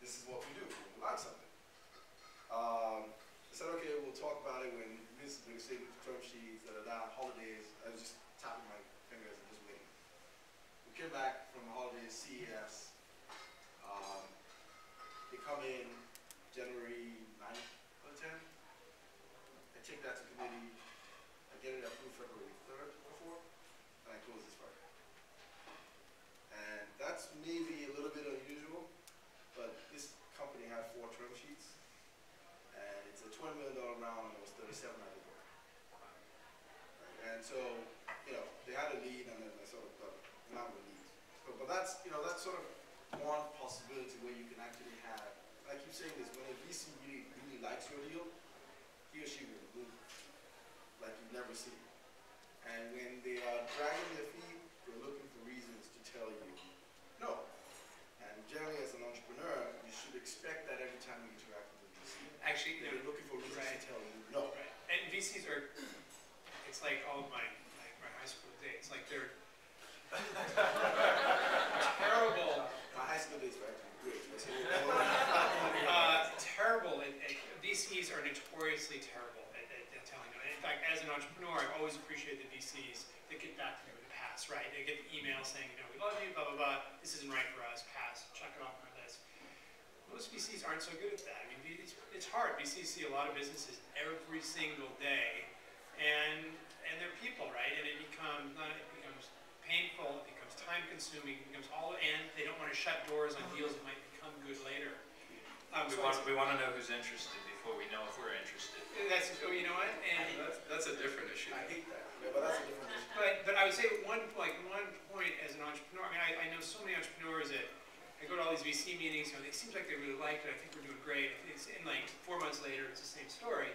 this is what we do when we like something. I said, okay, we'll talk about it when this say term sheets, holidays. I was just tapping my fingers and just waiting. We came back from the holidays, CES. They come in January 9th or 10th. I take that to committee. I get it approved February 3rd or 4th, and I close this Friday. And that's maybe a little bit unusual, but this company had 4 term sheets. And it's a $20 million round, and it was 37 I did work. Right? And so, you know, they had a lead, and then I sort of got not with leads. But that's, you know, that's sort of one possibility where you can actually have, I keep saying this, when a VC really likes your deal, he or she will move like you've never seen. And when they are dragging their feet, they're looking for reasons to tell you no. And generally, as an entrepreneur, you should expect that every time you interact with a VC. Actually, they're looking for reasons to tell you no. Right. And VCs are, it's like all of my high school days. It's like they're terrible. My high school days were actually great. Terrible. VCs are notoriously terrible at telling you. In fact, as an entrepreneur, I've always appreciated the VCs that get back to me with a pass, right? They get the email saying, you know, we love you, blah, blah, blah. This isn't right for us. Pass. Check it off my list. Most VCs aren't so good at that. I mean, it's hard. VCs see a lot of businesses every single day, and they're people, right? And it becomes painful, it becomes time-consuming, it becomes and they don't want to shut doors on deals that might become good later. We want to know who's interested before we know if we're interested. That's, you know what? And that's a different issue. I hate that. Yeah, but that's a different issue. But I would say one point as an entrepreneur. I mean, I know so many entrepreneurs that I go to all these VC meetings. You know, it seems like they really like it. I think we're doing great. It's in like 4 months later, it's the same story.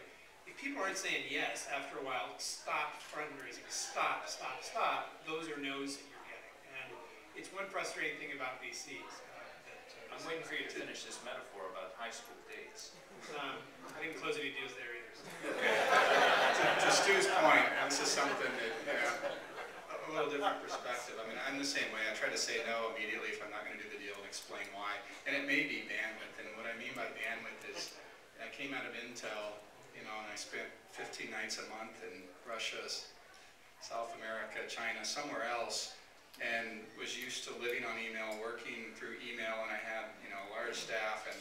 If people aren't saying yes after a while, stop fundraising. Stop. Those are no's that you're getting. And it's one frustrating thing about VCs. I'm waiting for you to finish this metaphor about high school dates. I didn't close any deals there either. So. To Stu's point, this is something that, a little different perspective. I mean, I'm the same way. I try to say no immediately if I'm not going to do the deal and explain why. And it may be bandwidth. And what I mean by bandwidth is I came out of Intel, you know, and I spent 15 nights a month in Russia, South America, China, somewhere else, and was used to living on email, working through email, and I had, you know, a large staff and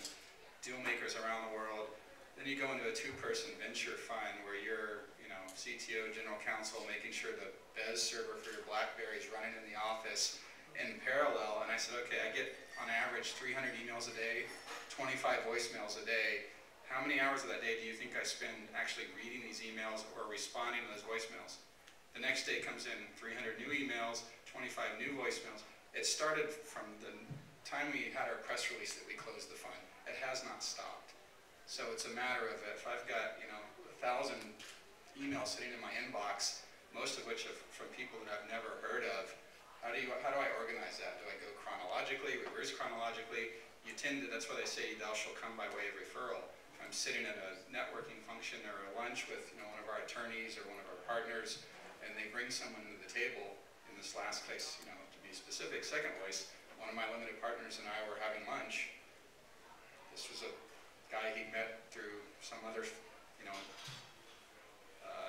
deal makers around the world. Then you go into a 2-person venture fund where you're, you know, CTO, general counsel, making sure the Bez server for your BlackBerry is running in the office in parallel. And I said, okay, I get on average 300 emails a day, 25 voicemails a day. How many hours of that day do you think I spend actually reading these emails or responding to those voicemails? The next day comes in 300 new emails, 25 new voicemails. It started from the time we had our press release that we closed the fund. It has not stopped. So it's a matter of if I've got, you know, 1,000 emails sitting in my inbox, most of which are from people that I've never heard of, how do I organize that? Do I go chronologically, reverse chronologically? You tend to, that's why they say thou shalt come by way of referral. If I'm sitting at a networking function or a lunch with, you know, one of our attorneys or one of our partners, and they bring someone to the table, in this last case, you know, to be specific, second voice, one of my limited partners and I were having lunch. This was a guy he'd met through some other, you know,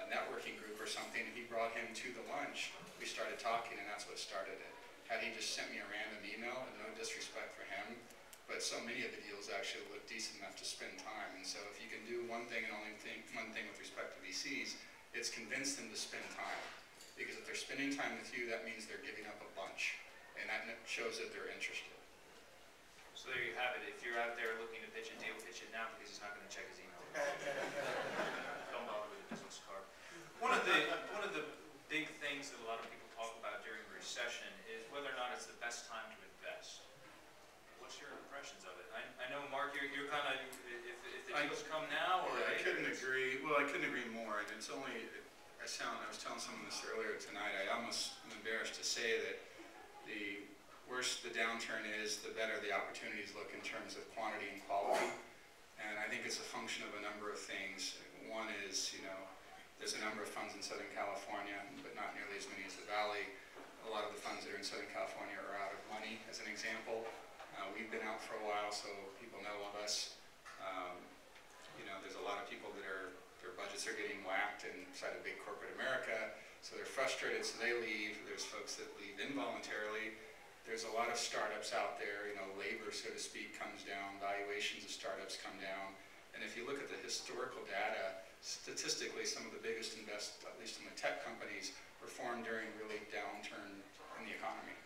networking group or something, and he brought him to the lunch. We started talking, and that's what started it. Had he just sent me a random email, and no disrespect for him, but so many of the deals actually look decent enough to spend time. And so if you can do one thing and only one thing with respect to VCs, it's convince them to spend time. Because if they're spending time with you, that means they're giving up a bunch. And that shows that they're interested. So there you have it. If you're out there looking to pitch a deal, pitch it now because he's not going to check his email. Don't bother with a business card. One of the big things that a lot of people talk about during a recession is whether or not it's the best time to invest. What's your impressions of it? I know, Mark, you're kind of, if the deals come now, or I couldn't agree. Well, I couldn't agree more. And it's only, I was telling someone this earlier tonight. I almost am embarrassed to say that the worse the downturn is, the better the opportunities look in terms of quantity and quality. And I think it's a function of a number of things. One is, you know, there's a number of funds in Southern California, but not nearly as many as the Valley. A lot of the funds that are in Southern California are out of money, as an example. We've been out for a while, so people know of us. You know, there's a lot of people that their budgets are getting whacked inside of big corporate America, so they're frustrated, so they leave. There's folks that leave involuntarily. There's a lot of startups out there, you know, labor, so to speak, comes down, valuations of startups come down. And if you look at the historical data, statistically, some of the biggest at least in the tech companies, were formed during really downturn in the economy.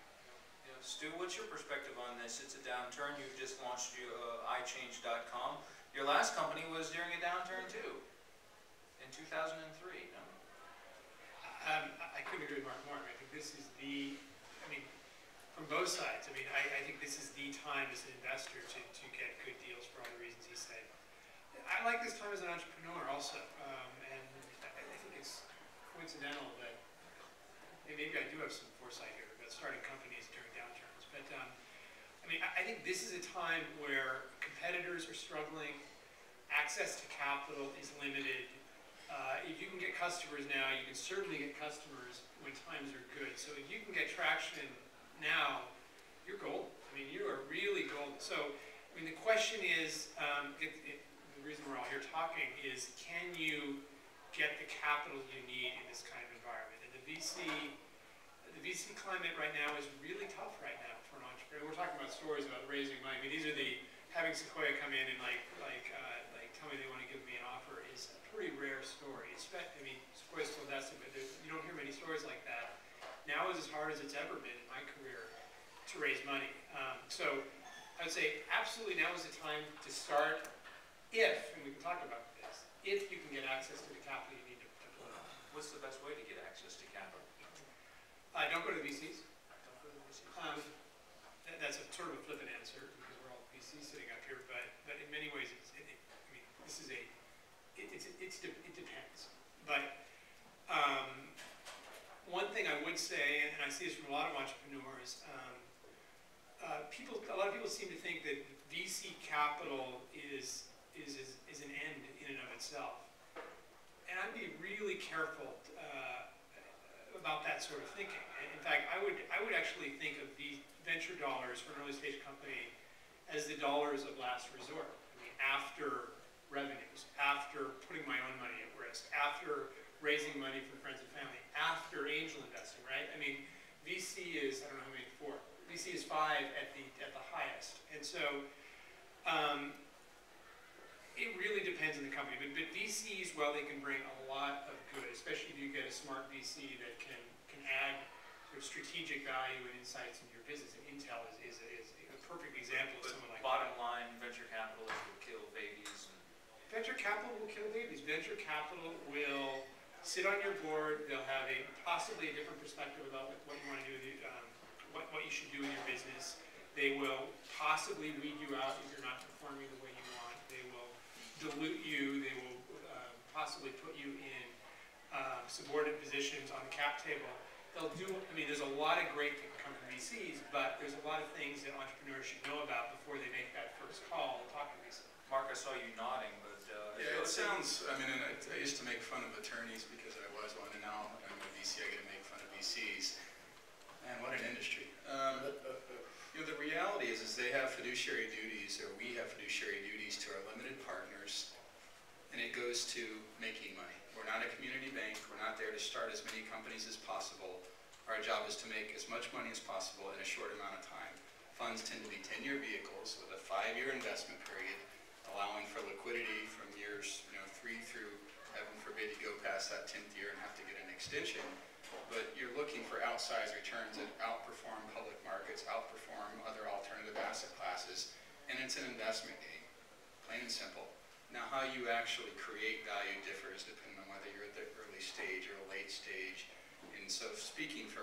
Yeah. Stu, what's your perspective on this? It's a downturn. You've just launched iChange.com. Your last company was during a downturn too, in 2003, no? I couldn't agree with Mark more. I think this is from both sides. I think this is the time as an investor to get good deals for all the reasons he said. I like this time as an entrepreneur also, and I think it's coincidental that maybe I do have some foresight here about starting companies during downturns. But I think this is a time where competitors are struggling, access to capital is limited. If you can get customers now, you can certainly get customers when times are good. So if you can get traction now, you're golden. You are really golden. So, the question is, the reason we're all here talking is, can you get the capital you need in this kind of environment? And the VC climate right now is really tough right now for an entrepreneur. We're talking about stories about raising money. These are having Sequoia come in and tell me they want to give me an offer is a pretty rare story. Sequoia's still invested, but you don't hear many stories like that. Now is as hard as it's ever been in my career to raise money. So I would say absolutely now is the time to start if, and we can talk about this, if you can get access to the capital you need to pull it off. What's the best way to get access to capital? Don't go to the VCs. Don't go to the VCs. That's a sort of a flippant answer because we're all VCs sitting up here, but in many ways it depends. But one thing I would say, and I see this from a lot of entrepreneurs, a lot of people seem to think that VC capital is an end in and of itself. And I'd be really careful about that sort of thinking. In fact, I would actually think of the venture dollars for an early stage company as the dollars of last resort. After revenues, after putting my own money at risk, after raising money from friends and family, after angel investing, right? VC is, I don't know how many, 4. VC is 5 at the highest. And so it really depends on the company. But VCs, well, they can bring a lot of good, especially if you get a smart VC that can add sort of strategic value and insights into your business. And Intel is a perfect example of someone like bottom line, venture capitalists will kill babies. Venture capital will kill babies. Venture capital will sit on your board. They'll have possibly a different perspective about what you want to do, what you should do in your business. They will possibly weed you out if you're not performing the way you want. They will dilute you. They will possibly put you in subordinate positions on the cap table. They'll do, there's a lot of great things that come from VCs, but there's a lot of things that entrepreneurs should know about before they make that first call to talk to VCs. Mark, I saw you nodding, but... yeah, it sounds, I used to make fun of attorneys because I was one, and now I'm a VC, I get to make fun of VCs. Man, what an industry. The reality is they have fiduciary duties, or we have fiduciary duties to our limited partners, and it goes to making money. We're not a community bank. We're not there to start as many companies as possible. Our job is to make as much money as possible in a short amount of time. Funds tend to be 10-year vehicles with a 5-year investment period, allowing for liquidity from years 3 through, heaven forbid, you go past that 10th year and have to get an extension. But you're looking for outsized returns that outperform public markets, outperform other alternative asset classes, and it's an investment game, plain and simple. Now, how you actually create value differs depending on whether you're at the early stage or a late stage. And so speaking for